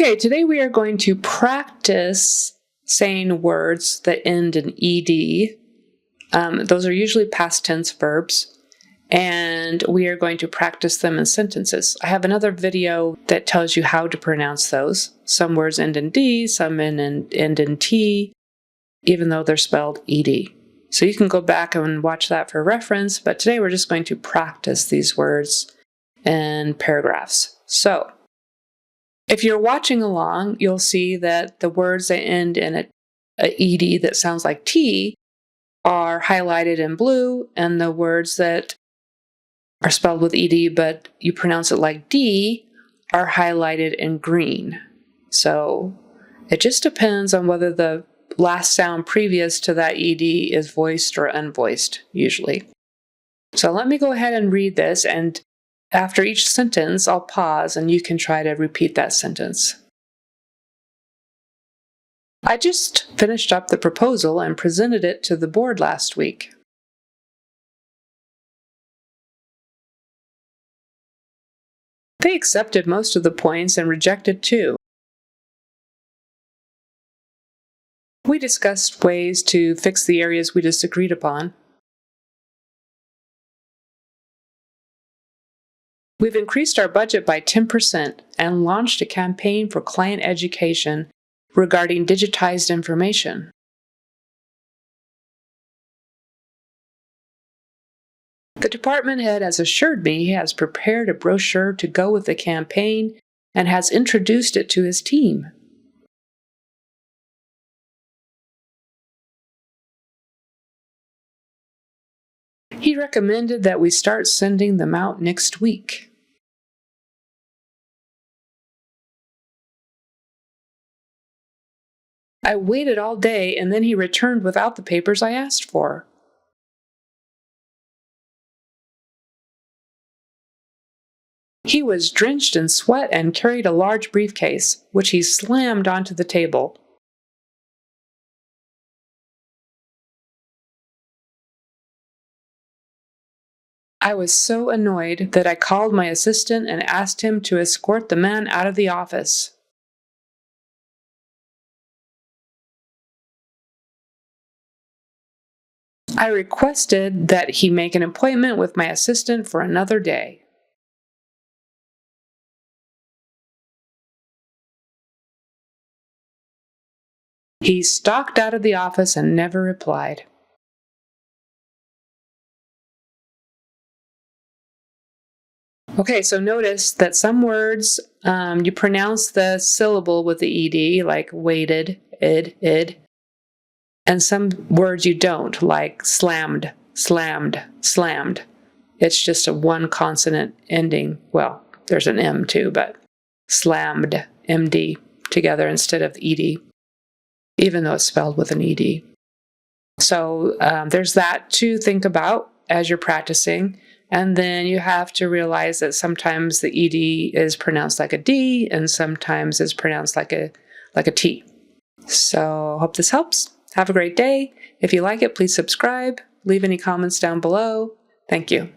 Okay, today we are going to practice saying words that end in ed. Those are usually past tense verbs, and we are going to practice them in sentences. I have another video that tells you how to pronounce those. Some words end in D, some end in T, even though they're spelled ed. So you can go back and watch that for reference, but today we're just going to practice these words in paragraphs. So, if you're watching along, you'll see that the words that end in a ed that sounds like T are highlighted in blue, and the words that are spelled with ed but you pronounce it like D are highlighted in green. So it just depends on whether the last sound previous to that ed is voiced or unvoiced, usually. So let me go ahead and read this, and after each sentence, I'll pause and you can try to repeat that sentence. I just finished up the proposal and presented it to the board last week. They accepted most of the points and rejected 2. We discussed ways to fix the areas we disagreed upon. We've increased our budget by 10% and launched a campaign for client education regarding digitized information. The department head has assured me he has prepared a brochure to go with the campaign and has introduced it to his team. He recommended that we start sending them out next week. I waited all day and then he returned without the papers I asked for. He was drenched in sweat and carried a large briefcase, which he slammed onto the table. I was so annoyed that I called my assistant and asked him to escort the man out of the office. I requested that he make an appointment with my assistant for another day. He stalked out of the office and never replied. Okay, so notice that some words you pronounce the syllable with the ed, like waited, id, and some words you don't, like slammed, slammed, slammed. It's just a one consonant ending. Well, there's an M too, but slammed, MD, together instead of ed, even though it's spelled with an ed. So there's that to think about as you're practicing. And then you have to realize that sometimes the ed is pronounced like a D and sometimes is pronounced like a T. So hope this helps. Have a great day. If you like it, please subscribe. Leave any comments down below. Thank you.